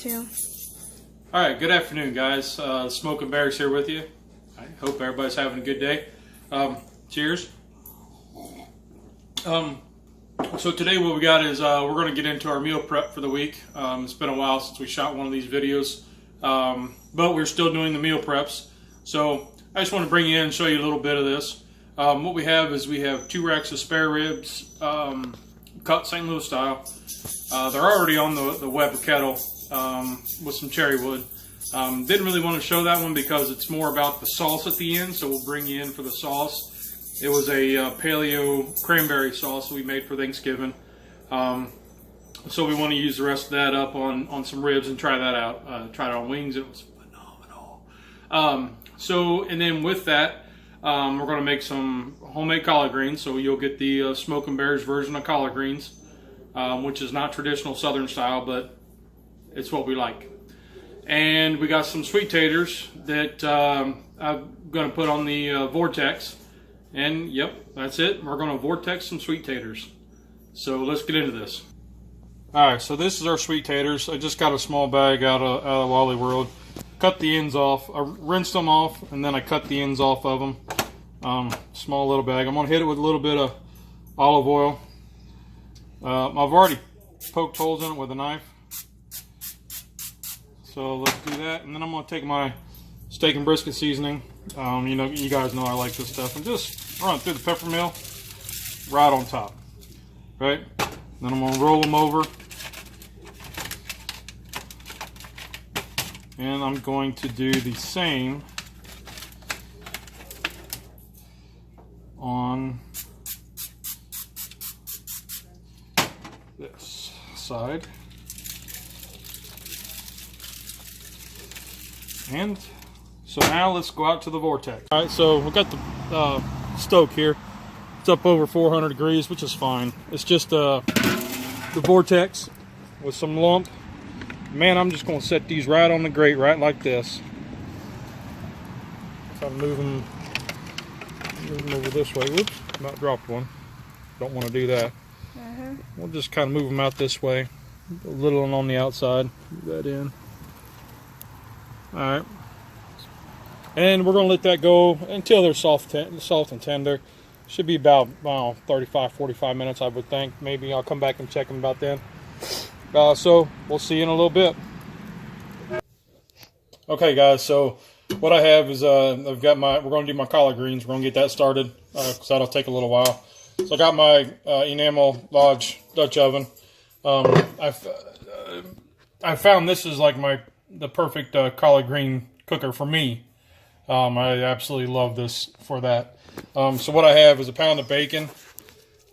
too. Alright, good afternoon guys. Smoking Bears here with you. I hope everybody's having a good day. Cheers. So today what we got is we're going to get into our meal prep for the week. It's been a while since we shot one of these videos, but we're still doing the meal preps. So I just want to bring you in and show you a little bit of this. What we have is we have 2 racks of spare ribs, cut St. Louis style. They're already on the Weber kettle with some cherry wood. Didn't really want to show that one because it's more about the sauce at the end, so we'll bring you in for the sauce. It was a paleo cranberry sauce we made for Thanksgiving. So we want to use the rest of that up on some ribs and try that out. Tried it on wings, it was phenomenal. And then with that, we're going to make some homemade collard greens. So you'll get the Smoking Bears version of collard greens, which is not traditional Southern style, but it's what we like. And we got some sweet taters that I'm going to put on the vortex. And yep, that's it. We're going to vortex some sweet taters. So let's get into this. Alright, so this is our sweet taters. I just got a small bag out of Wally World. Cut the ends off. I rinsed them off and then I cut the ends off of them. Small little bag. I'm going to hit it with a little bit of olive oil. I've already poked holes in it with a knife. So let's do that. And then I'm going to take my steak and brisket seasoning. You know, you guys know I like this stuff. And just run it through the pepper mill right on top. Right? Then I'm going to roll them over. And I'm going to do the same on this side. And so now let's go out to the vortex. All right, so we've got the stoke here. It's up over 400 degrees, which is fine. It's just the vortex with some lump. Man, I'm just going to set these right on the grate, right like this. So I'm move them over this way. Whoops, about dropped one. Don't want to do that. We'll just kind of move them out this way. A little one on the outside. Move that in. All right. And we're going to let that go until they're soft and tender. Should be about 35, 45 minutes, I would think. Maybe I'll come back and check them about then. So we'll see you in a little bit. Okay, guys. So what I have is I've got we're going to do my collard greens. We're going to get that started because that'll take a little while. So I got my Enamel Lodge Dutch oven. I found this is like the perfect collard green cooker for me. I absolutely love this for that. So what I have is a pound of bacon.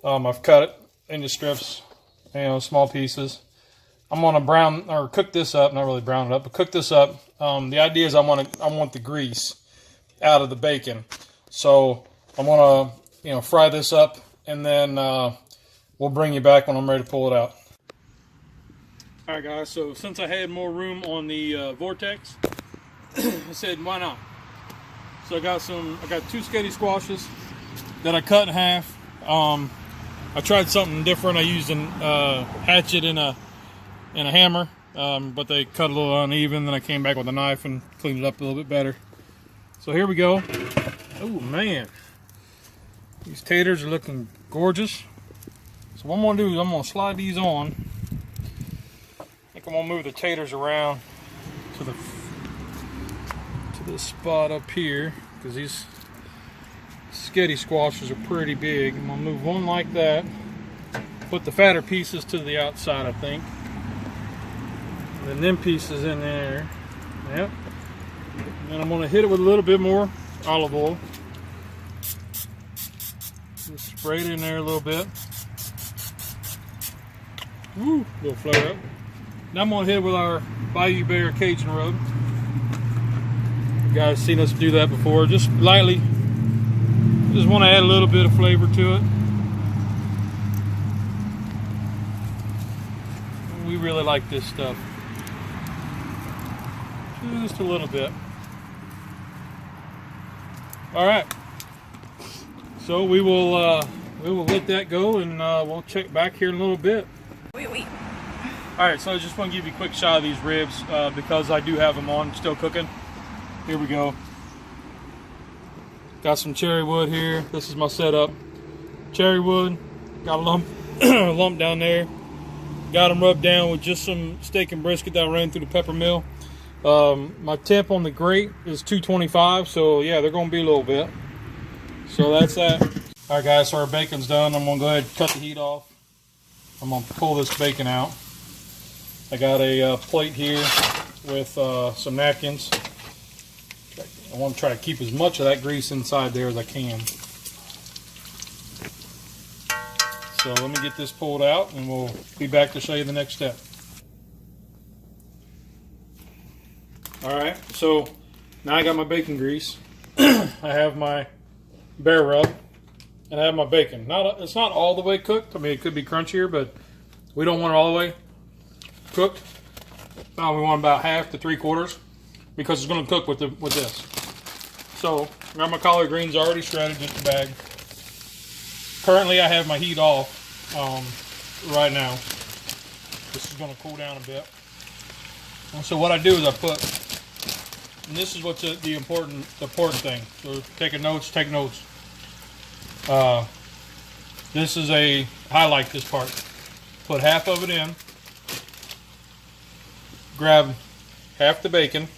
I've cut it into strips, small pieces. I'm gonna cook this up, not really brown it up, but cook this up. The idea is I want the grease out of the bacon. So I'm gonna fry this up, and then we'll bring you back when I'm ready to pull it out. All right, guys. So since I had more room on the vortex, I said why not? So I got 2 sketty squashes that I cut in half. I tried something different. I used a hatchet and a hammer, but they cut a little uneven. Then I came back with a knife and cleaned it up a little bit better. So here we go. Oh man, these taters are looking gorgeous. So what I'm gonna do is I'm gonna slide these on. I think I'm gonna move the taters around to this spot up here because these sketty squashes are pretty big. I'm gonna move one like that. Put the fatter pieces to the outside, I think. And then them pieces in there. Yep. And then I'm going to hit it with a little bit more olive oil. Just spray it in there a little bit. Woo, a little flare up. Now I'm going to hit it with our Bayou Bear Cajun rub. You guys seen us do that before. Just lightly. Just want to add a little bit of flavor to it. We really like this stuff. Just a little bit. All right. So we will let that go, and we'll check back here in a little bit. Wait. Alright, so I just want to give you a quick shot of these ribs because I do have them on, still cooking. Here we go. Got some cherry wood here. This is my setup. Cherry wood. Got a lump, lump down there. Got them rubbed down with just some steak and brisket that I ran through the pepper mill. My temp on the grate is 225, so yeah, they're going to be a little bit. So that's that. Alright guys, so our bacon's done. I'm going to go ahead and cut the heat off. I'm going to pull this bacon out. I got a plate here with some napkins. I want to try to keep as much of that grease inside there as I can. So let me get this pulled out and we'll be back to show you the next step. Alright, so now I got my bacon grease. I have my bear rub and I have my bacon. It's not all the way cooked. I mean, it could be crunchier, but we don't want it all the way cooked. We want about half to 3/4 because it's going to cook with this. So I got my collard greens already shredded, just a bag. Currently I have my heat off right now. This is going to cool down a bit. And so what I do is I put, and this is what's the important thing. So taking notes, take notes. This is highlight this part. Put half of it in. Grab half the bacon.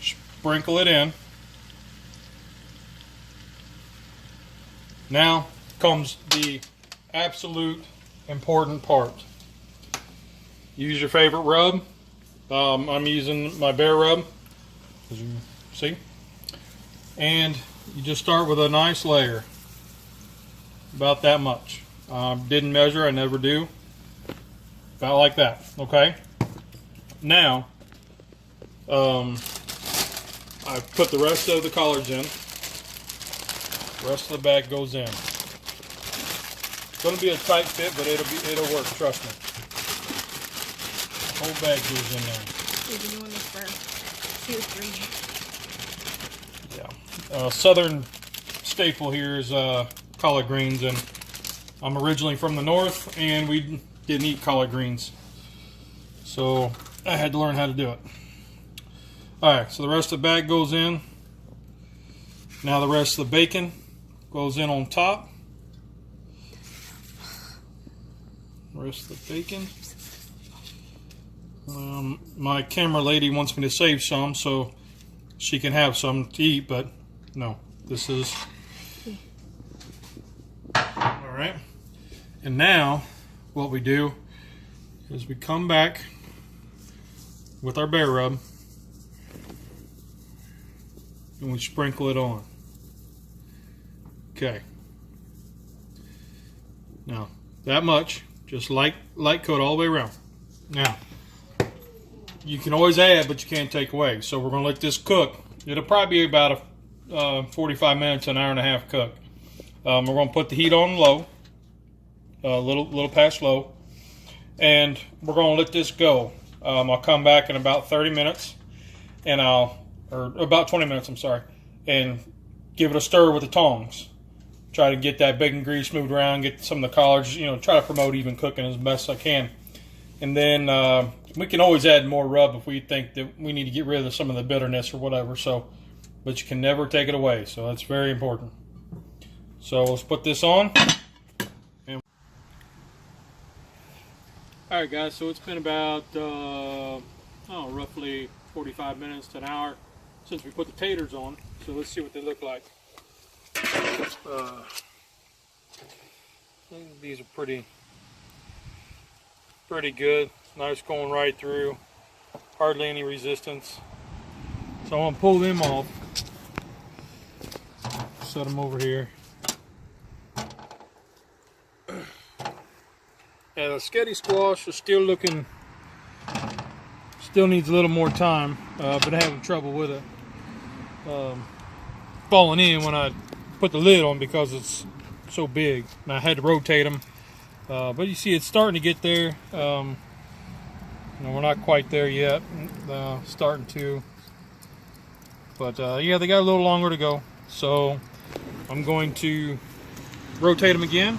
Sprinkle it in. Now comes the absolute important part. Use your favorite rub. I'm using my bear rub, as you see. And you just start with a nice layer. About that much. Didn't measure, I never do. About like that, okay? Now, I put the rest of the collards in. The rest of the bag goes in. It's going to be a tight fit, but it'll work. Trust me. The whole bag goes in there. We've been doing this for 2 or 3. Yeah. Southern staple here is collard greens, and I'm originally from the north, and we didn't eat collard greens, so I had to learn how to do it. Alright, so the rest of the bag goes in. Now the rest of the bacon goes in on top. The rest of the bacon. My camera lady wants me to save some so she can have some to eat, but no, this is... Alright, and now what we do is we come back with our bear rub and we sprinkle it on. Okay. Now, that much, just light coat all the way around. Now, you can always add, but you can't take away. So we're going to let this cook. It'll probably be about a 45 minutes, an hour and a half cook. We're going to put the heat on low, a little past low, and we're going to let this go. I'll come back in about 30 minutes, and or about 20 minutes, I'm sorry, and give it a stir with the tongs. Try to get that bacon grease moved around, get some of the collards, try to promote even cooking as best I can. And then we can always add more rub if we think that we need to get rid of some of the bitterness or whatever. So, but you can never take it away. So that's very important. So let's put this on. Alright guys, so it's been about roughly 45 minutes to an hour since we put the taters on. So let's see what they look like. These are pretty good. Nice going right through. Hardly any resistance. So I'm going to pull them off. Set them over here. Yeah, the sketty squash is still looking, still needs a little more time, but I'm having trouble with it falling in when I put the lid on because it's so big. And I had to rotate them, but you see it's starting to get there. We're not quite there yet, starting to, but yeah, they got a little longer to go. So I'm going to rotate them again.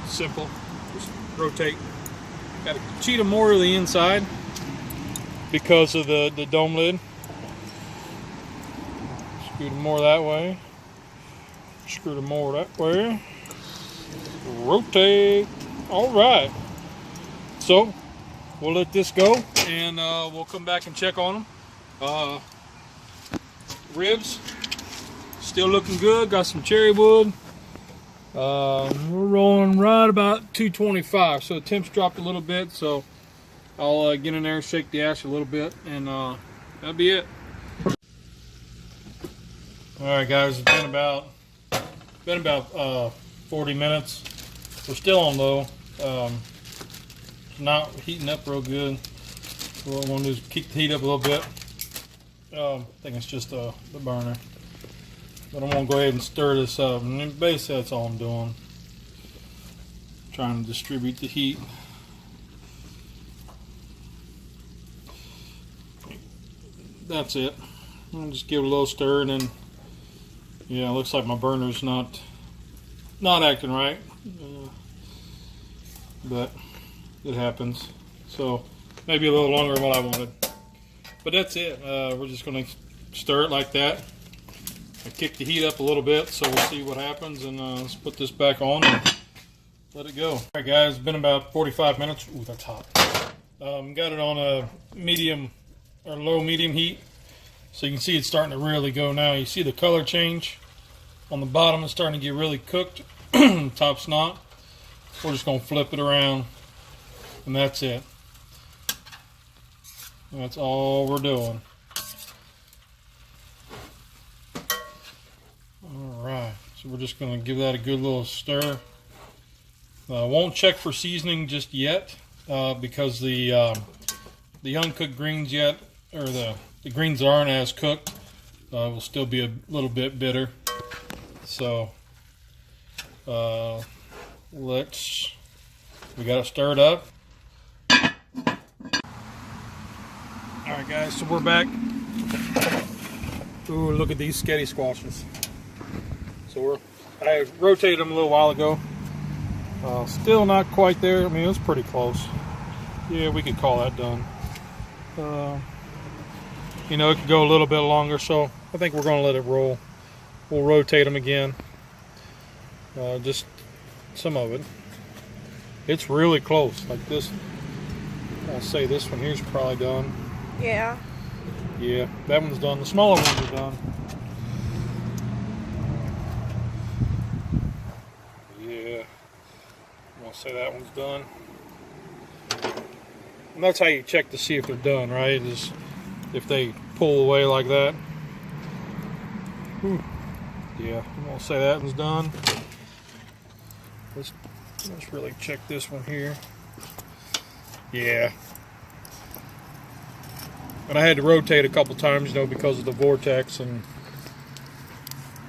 Simple. Just rotate. Got to cheat them more to the inside because of the dome lid. Screw them more that way. Screw them more that way. Rotate. All right. So we'll let this go, and we'll come back and check on them. Ribs still looking good. Got some cherry wood. We're rolling right about 225, so the temps dropped a little bit, so I'll get in there and shake the ash a little bit, and that'll be it. Alright guys, it's been about 40 minutes. We're still on low. It's not heating up real good. What I want to do is keep the heat up a little bit. I think it's just the burner. But I'm going to go ahead and stir this up. And basically that's all I'm doing. Trying to distribute the heat. That's it. I'll just give it a little stir, and then, yeah, it looks like my burner's not acting right. But it happens. So maybe a little longer than what I wanted. But that's it. We're just going to stir it like that. I kick the heat up a little bit, so we'll see what happens, and let's put this back on and let it go. All right, guys, it's been about 45 minutes. Ooh, that's hot. Got it on a medium or low medium heat, so you can see it's starting to really go now. You see the color change on the bottom. It's starting to get really cooked. Top's not. We're just going to flip it around, and that's it. That's all we're doing. Alright, so we're just going to give that a good little stir. Won't check for seasoning just yet because the uncooked greens yet, or the greens that aren't as cooked, will still be a little bit bitter. So we got to stir it up. Alright guys, so we're back. Ooh, look at these sketty squashes. So I rotated them a little while ago. Still not quite there. I mean, it was pretty close. Yeah, we could call that done. You know, it could go a little bit longer, so I think we're going to let it roll. We'll rotate them again. Just some of it. It's really close. Like this, I'll say this one here's probably done. Yeah. Yeah, that one's done. The smaller ones are done. Yeah, I'm gonna say that one's done. And that's how you check to see if they're done, right? Is if they pull away like that. Whew. Yeah, I'm gonna say that one's done. Let's really check this one here. Yeah. And I had to rotate a couple times, you know, because of the vortex,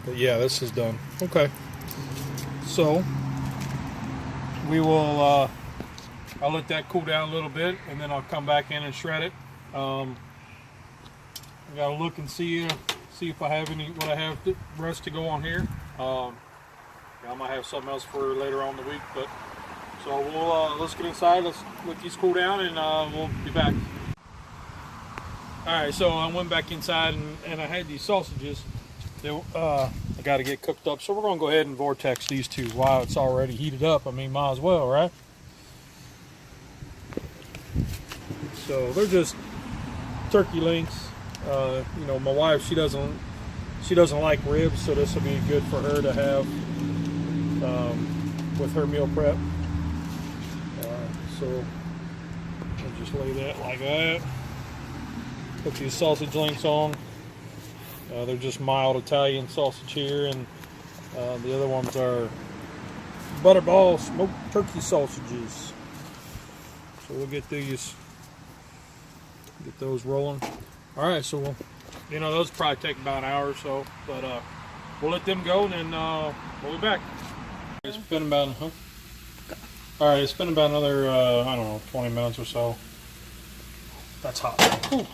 but yeah, this is done. Okay. So we will I'll let that cool down a little bit, and then I'll come back in and shred it. I gotta look and see if I have what I have the rest to go on here. I might have something else for later on in the week, but so we'll let's get inside, let's let these cool down, and we'll be back. Alright, so I went back inside, and I had these sausages. I got to get cooked up, so we're going to go ahead and vortex these two while it's already heated up. I mean, might as well, right? So they're just turkey links. You know, my wife, she doesn't like ribs, so this will be good for her to have with her meal prep. So I'll just lay that like that. Put these sausage links on. They're just mild Italian sausage here, and the other ones are Butterball smoked turkey sausages. So we'll get those rolling. All right, so you know, those probably take about an hour or so, but we'll let them go, and then we'll be back. It's been about all right. It's been about another I don't know, 20 minutes or so. That's hot. Whew.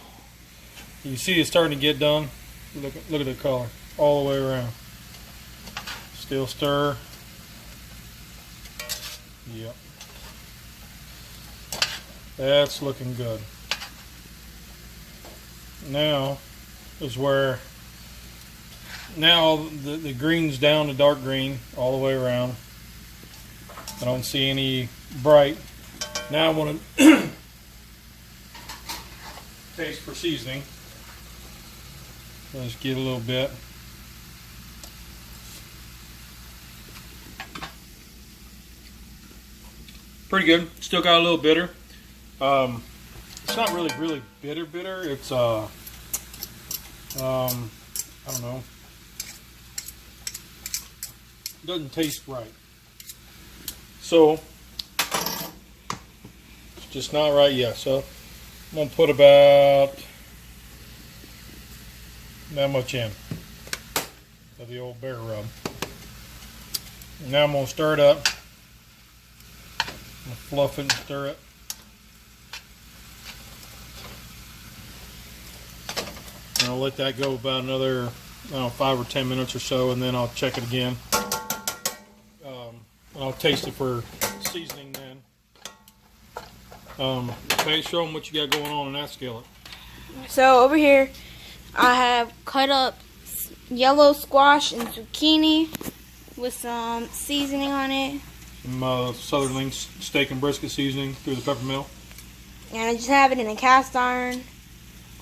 You see it's starting to get done. Look at the color all the way around. Still stir. Yep. That's looking good. Now is where, now the green's down to dark green all the way around. I don't see any bright. Now I want to taste for seasoning. Let's get a little bit. Pretty good. Still got a little bitter. It's not really bitter. It's I don't know. It doesn't taste right. So it's just not right yet. So I'm gonna put about that much in of the old bear rub. Now I'm gonna stir it up. I'm gonna fluff it and stir it. And I'll let that go about another, I don't know, 5 or 10 minutes or so, and then I'll check it again. And I'll taste it for seasoning then. Okay, show them what you got going on in that skillet. So over here, I have cut up yellow squash and zucchini with some seasoning on it. Some Southern Links steak and brisket seasoning through the pepper mill. And I just have it in a cast iron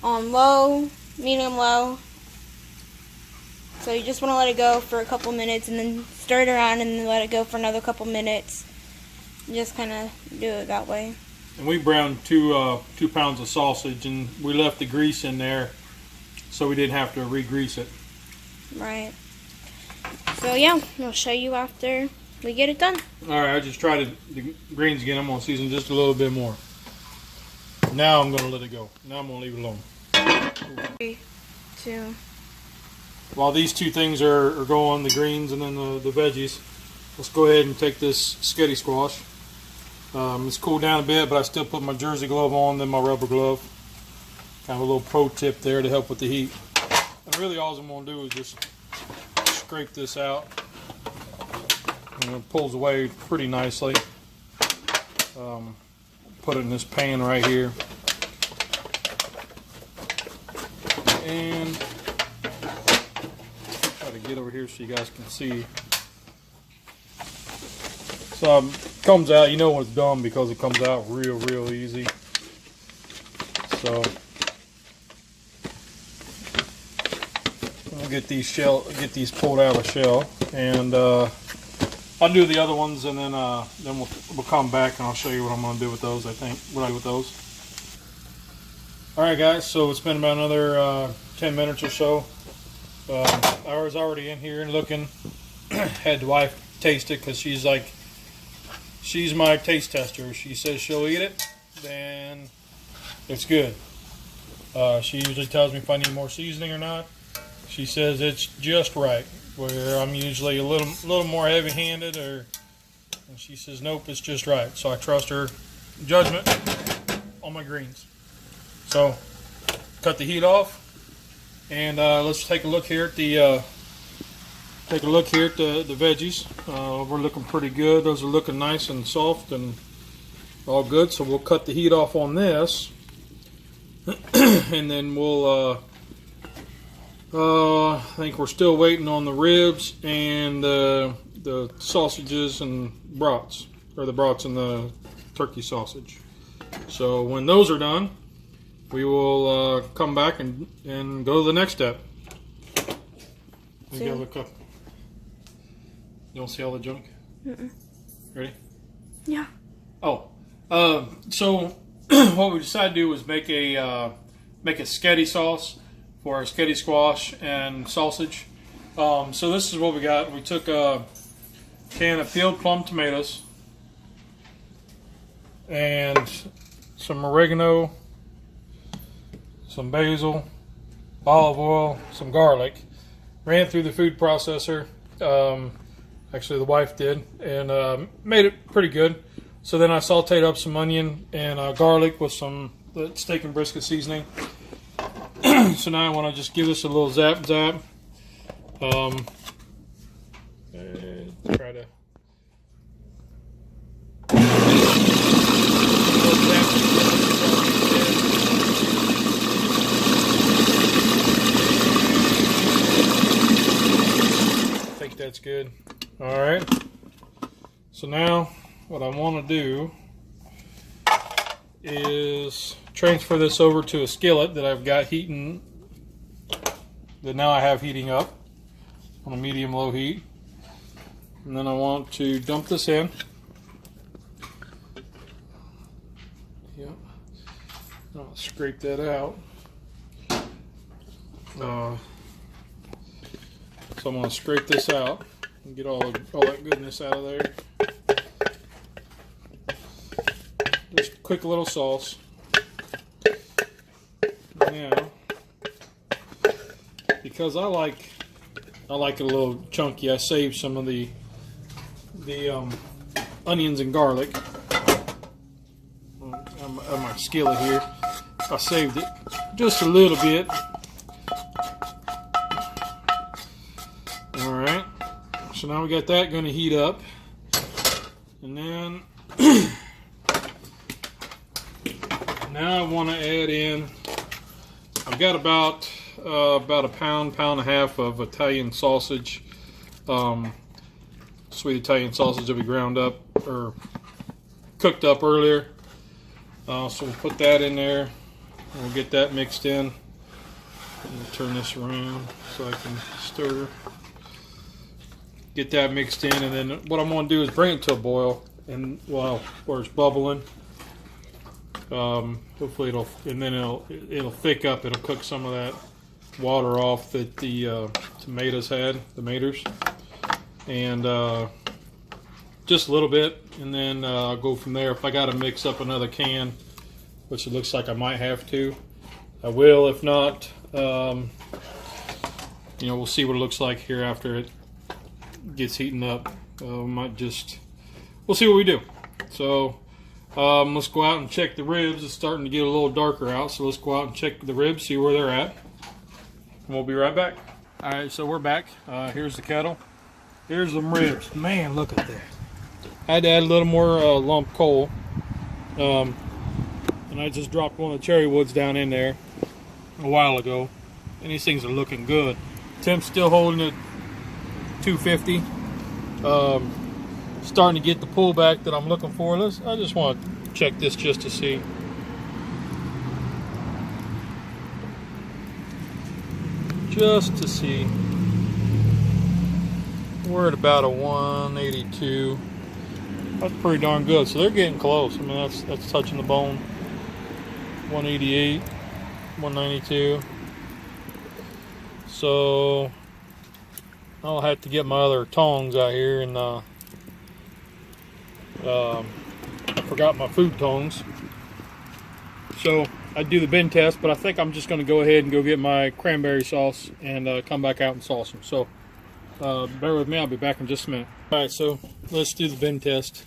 on low, medium low. So you just want to let it go for a couple minutes and then stir it around and then let it go for another couple minutes. Just kind of do it that way. And we browned 2 pounds of sausage, and we left the grease in there so we didn't have to re-grease it. Right. So yeah, I'll show you after we get it done. Alright, I just tried the greens again. I'm going to season just a little bit more. Now I'm going to let it go. Now I'm going to leave it alone. 3, 2. While these two things are going, the greens and then the veggies, let's go ahead and take this sketty squash. It's cooled down a bit, but I still put my jersey glove on, then my rubber glove. Kind of a little pro tip there to help with the heat. And really all I'm going to do is just scrape this out. And it pulls away pretty nicely. Put it in this pan right here. And try to get over here so you guys can see. So it comes out, you know when it's done because it comes out real easy. So I'll get these pulled out of the shell, and I'll do the other ones, and then we'll come back and I'll show you what I'm going to do with those. I think what I do with those. All right, guys. So it's been about another 10 minutes or so. I was already in here and looking. Had the wife taste it because she's my taste tester. She says she'll eat it, then it's good. She usually tells me if I need more seasoning or not. She says it's just right, where I'm usually a little more heavy-handed, and she says nope, it's just right. So I trust her judgment on my greens. So cut the heat off, and let's take a look here at the veggies. We're looking pretty good. Those are looking nice and soft and all good. So we'll cut the heat off on this, and then we'll. I think we're still waiting on the ribs and the sausages and brats, or the brats and the turkey sausage. So when those are done, we will come back and go to the next step. You don't see all the junk? Ready? Yeah. Oh, so what we decided to do was make a sketty sauce for our sketty squash and sausage. So this is what we got. We took a can of peeled plum tomatoes and some oregano, some basil, olive oil, some garlic. Ran through the food processor. Actually, the wife did, and made it pretty good. So then I sauteed up some onion and garlic with some steak and brisket seasoning. So now I want to just give this a little zap. Try to Alright, so now what I want to do is transfer this over to a skillet that I've got heating, that now I have heating up on a medium-low heat. And then I want to dump this in. Yep. I'll scrape that out. So I'm going to scrape this out and get all that goodness out of there. Just a quick little sauce. Now, because I like it a little chunky, I saved some of the onions and garlic on my skillet here. I saved it just a little bit. Alright, so now we got that going to heat up, and then now I want to add in, I've got about a pound and a half of Italian sausage, sweet Italian sausage that we ground up or cooked up earlier. So we'll put that in there. We'll get that mixed in. I'll turn this around so I can stir. Get that mixed in, and then what I'm going to do is bring it to a boil, and while where it's bubbling, hopefully it'll thick up. It'll cook some of that water off that the tomatoes had, and just a little bit, and then I'll go from there. If I got to mix up another can, which it looks like I might have to, I will. If not, we'll see what it looks like here after it gets heating up. We'll see what we do. So let's go out and check the ribs. It's starting to get a little darker out, so let's go out and check the ribs, see where they're at, and we'll be right back. All right, so we're back. Here's the kettle. Here's them ribs. Man, look at that. I had to add a little more lump coal, and I just dropped one of the cherry woods down in there a while ago, and these things are looking good. Temp's still holding at 250. Starting to get the pullback that I'm looking for. I just want to check this just to see. Just to see. We're at about a 182. That's pretty darn good. So they're getting close. I mean, that's touching the bone. 188, 192. So I'll have to get my other tongs out here, and I forgot my food tongs. So I do the bin test, but I think I'm just going to go ahead and go get my cranberry sauce and come back out and sauce them. So bear with me, I'll be back in just a minute. Alright, so let's do the bin test.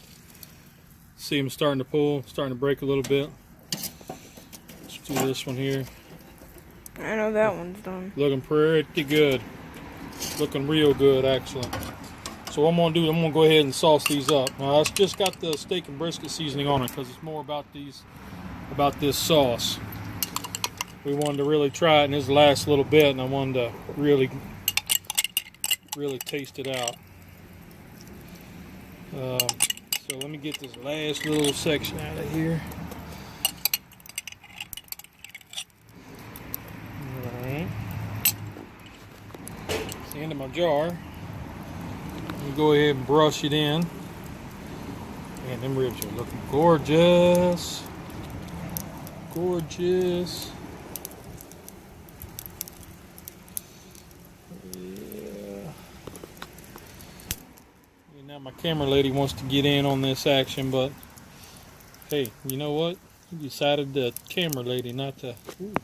See them starting to pull, starting to break a little bit. Let's do this one here. I know that one's done. Looking pretty good. Looking real good, actually. So what I'm going to do is I'm going to go ahead and sauce these up. Now, I've just got the steak and brisket seasoning on it because it's more about this sauce. We wanted to really try it in this last little bit, and I wanted to really taste it out. So let me get this last little section out of here. Alright. It's the end of my jar. Let me go ahead and brush it in. Man, them ribs are looking gorgeous. Gorgeous. Now my camera lady wants to get in on this action, but hey, you know what? You decided the camera lady not to. Ooh.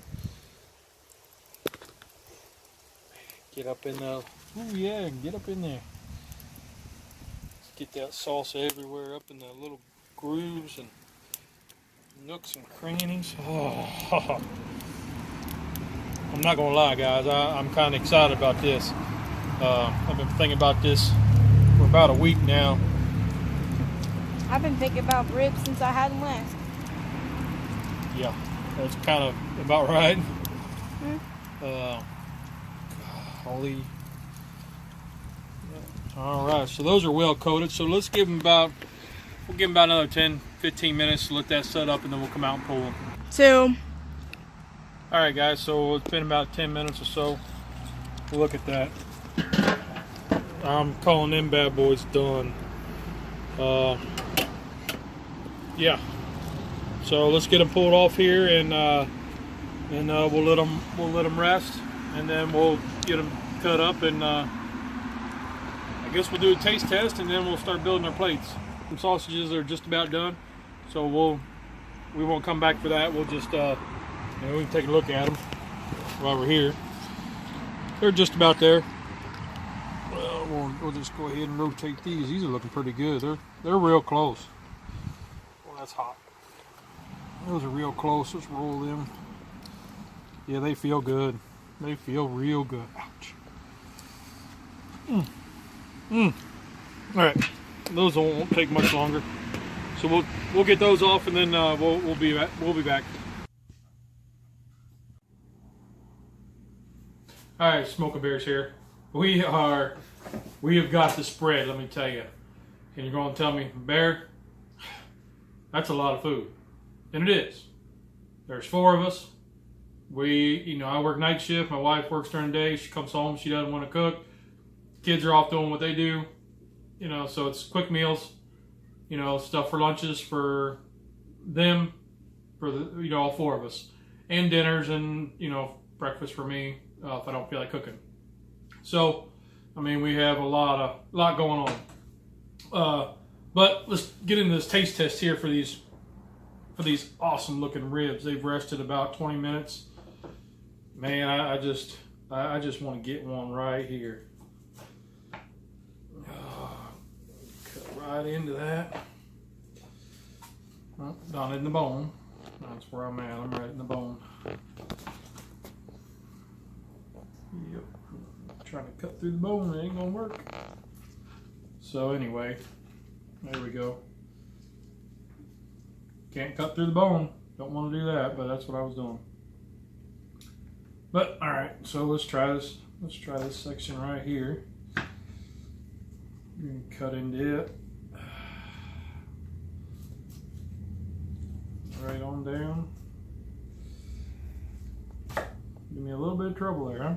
Get up in there. Oh yeah, get up in there. Let's get that sauce everywhere, up in the little grooves and nooks and crannies. Oh. I'm not gonna lie, guys. I'm kind of excited about this. I've been thinking about this for about a week now. I've been thinking about ribs since I had them last. Yeah, that's kind of about right. Hmm? Holy. All right, so those are well coated. So let's give them about, we'll give them about another 10-15 minutes to let that set up, and then we'll come out and pull them. So, all right, guys. So it's been about 10 minutes or so. Look at that. I'm calling them bad boys done. Yeah. So let's get them pulled off here, and we'll let them rest, and then we'll get them cut up, and I guess we'll do a taste test, and then we'll start building our plates. The sausages are just about done, so we won't come back for that. We'll just we can take a look at them while we're here. They're just about there. Well, we'll just go ahead and rotate these. These are looking pretty good. They're real close. Well, that's hot. Those are real close. Let's roll them. Yeah, they feel good. They feel real good. Ouch. All right, those won't take much longer. So we'll get those off, and then we'll be back. All right, Smoking Bears here. We have got the spread. Let me tell you. And you're going to tell me, Bear, that's a lot of food, and it is. There's 4 of us. I work night shift. My wife works during the day. She comes home. She doesn't want to cook. Kids are off doing what they do. So it's quick meals. Stuff for lunches for them, for all 4 of us, and dinners, and breakfast for me if I don't feel like cooking. So, we have a lot going on. But let's get into this taste test here for these awesome looking ribs. They've rested about 20 minutes. Man, I just want to get one right here. Cut right into that. Oh, not in the bone. That's where I'm at. I'm right in the bone. Yep. Trying to cut through the bone, it ain't gonna work. So anyway, there we go. Can't cut through the bone. Don't want to do that, but that's what I was doing. But all right, so let's try this. Let's try this section right here. Cut into it. Right on down. Give me a little bit of trouble there, huh?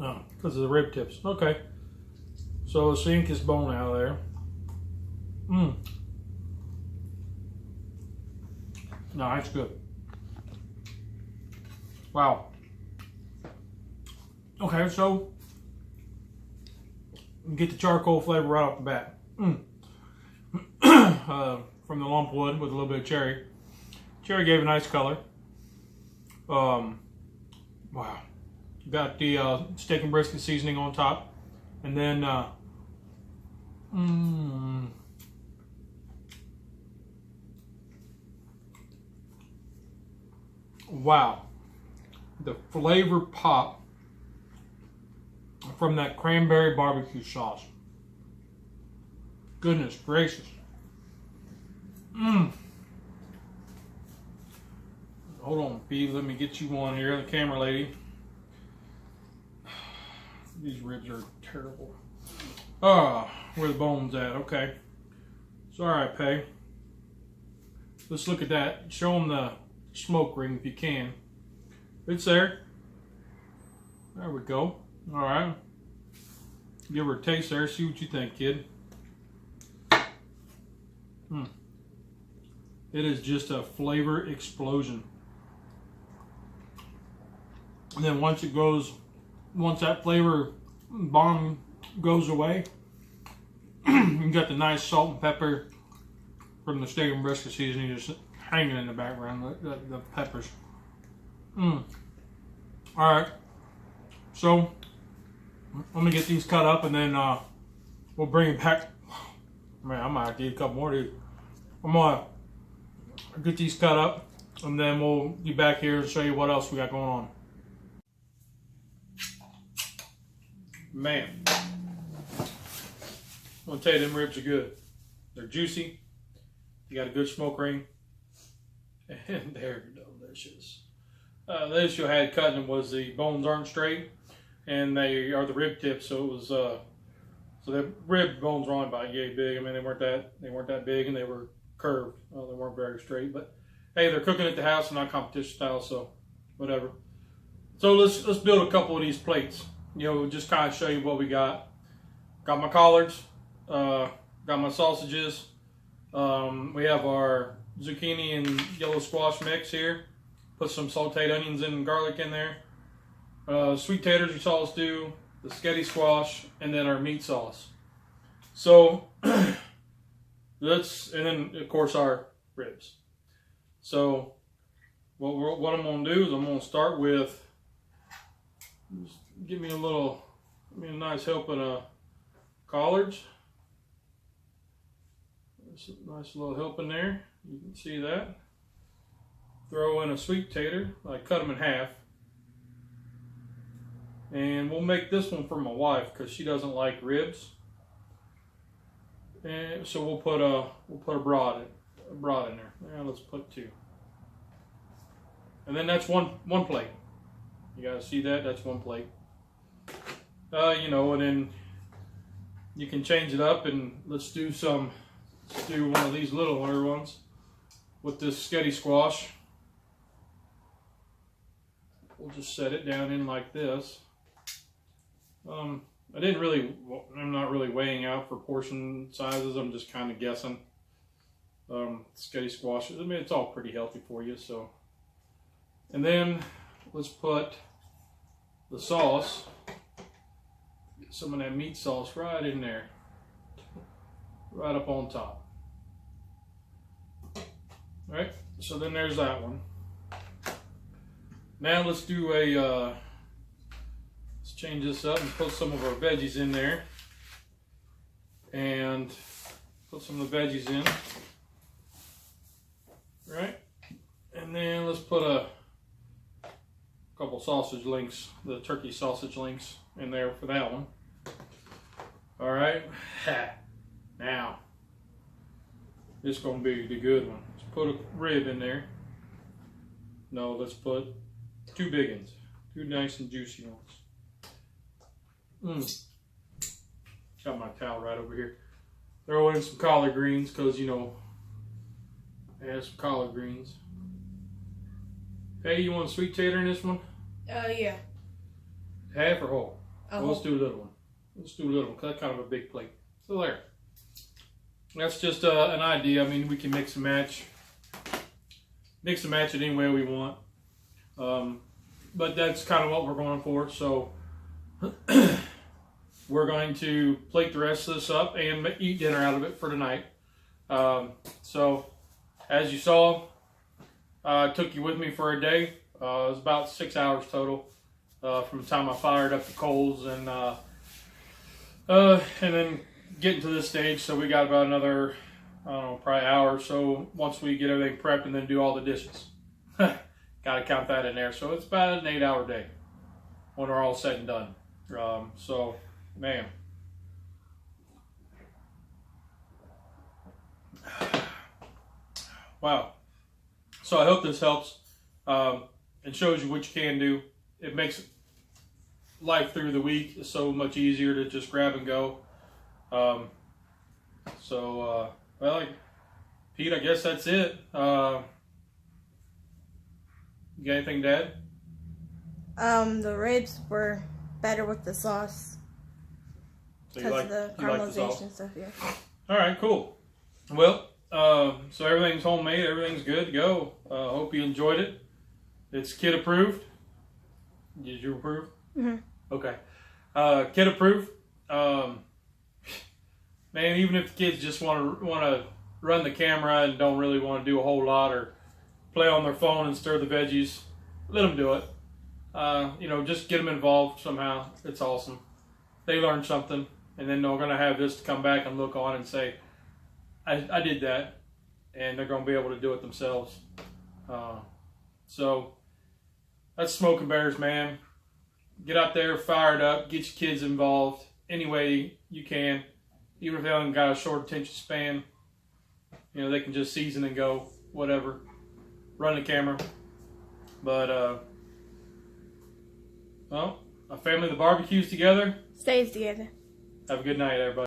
Oh, because of the rib tips. Okay. So let's yank this bone out of there. No, that's good. Wow. Okay, so get the charcoal flavor right off the bat. From the lump wood with a little bit of cherry. Cherry gave a nice color. Wow. Got the steak and brisket seasoning on top, and then wow, the flavor pop from that cranberry barbecue sauce. Goodness gracious. Hold on, Pete, let me get you one here, the camera lady. These ribs are terrible. Where the bone's at, okay. It's alright, Pay. Let's look at that. Show them the smoke ring if you can. It's there. There we go. Alright. Give her a taste there, see what you think, kid. It is just a flavor explosion. And then once that flavor bomb goes away, you got the nice salt and pepper from the steak and brisket seasoning just hanging in the background, the peppers. Alright, so let me get these cut up, and then we'll bring it back. Man, I might have to eat a couple more, dude. I'm gonna get these cut up, and then we'll be back here and show you what else we got going on. Man, I'm gonna tell you, them ribs are good. They're juicy. You got a good smoke ring, and they're delicious. The issue I had cutting them was the bones aren't straight, and they are the rib tips. So it was So the rib bones were only about yay big. I mean, they weren't that big, and they were curved. Well, they weren't very straight, but hey, they're cooking at the house and not competition style, so whatever. So let's build a couple of these plates. You know, just kind of show you what we got. Got my collards. Got my sausages. We have our zucchini and yellow squash mix here. Put some sauteed onions and garlic in there. Sweet taters you saw us do. The sketty squash, and then our meat sauce. So and then of course our ribs. So what I'm gonna do is I'm gonna start with, just give me a nice helping of collards. There's a nice little helping there. You can see that. Throw in a sweet tater. I cut them in half. And we'll make this one for my wife because she doesn't like ribs. And so we'll put a broad in there. Now let's put 2. And then that's one plate. You guys see that? That's one plate. You know, and then you can change it up, and let's do one of these littler ones with this sketty squash. We'll just set it down in like this. I'm not really weighing out for portion sizes. I'm just kind of guessing. Sketty squash, I mean, it's all pretty healthy for you. So, and then let's put the sauce, get some of that meat sauce right in there, right up on top. All right, so then there's that one. Now let's do let's change this up and put some of our veggies in there. And put some of the veggies in. Right? And then let's put a couple sausage links, the turkey sausage links in there for that one. All right. Now, this is going to be the good one. Let's put a rib in there. No, let's put 2 big ones. 2 nice and juicy ones. Got my towel right over here. Throw in some collard greens because, you know, add some collard greens. Hey, you want a sweet tater in this one? Yeah. Half or whole? Well, let's do a little one. Let's do a little one because that's kind of a big plate. So there. That's just an idea. I mean, we can mix and match. Mix and match it any way we want. But that's kind of what we're going for. So we're going to plate the rest of this up and eat dinner out of it for tonight. So as you saw, I took you with me for a day. It was about 6 hours total from the time I fired up the coals and then getting to this stage. So we got about another, I don't know, probably hour or so once we get everything prepped and then do all the dishes. Got to count that in there. So it's about an 8-hour day when we're all said and done. So, man. Wow. So I hope this helps and shows you what you can do. It makes life through the week so much easier to just grab and go. Well, Pete, I guess that's it. You got anything to add? The ribs were better with the sauce. So because of the caramelization and stuff, yeah. All right, cool. Well, so everything's homemade. Everything's good to go. Hope you enjoyed it. It's kid approved. Did you approve? Mm-hmm. Okay. Kid approved. Man, even if the kids just want to run the camera and don't really want to do a whole lot or play on their phone and stir the veggies, let them do it. You know, just get them involved somehow. It's awesome. They learn something, and then they're going to have this to come back and look on and say, I did that, and they're going to be able to do it themselves. So that's Smoking Bears, man. Get out there, fire it up, get your kids involved any way you can. Even if they haven't got a short attention span, you know, they can just season and go, whatever. Run the camera. But, well, a family that barbecues together Stays together. have a good night, everybody.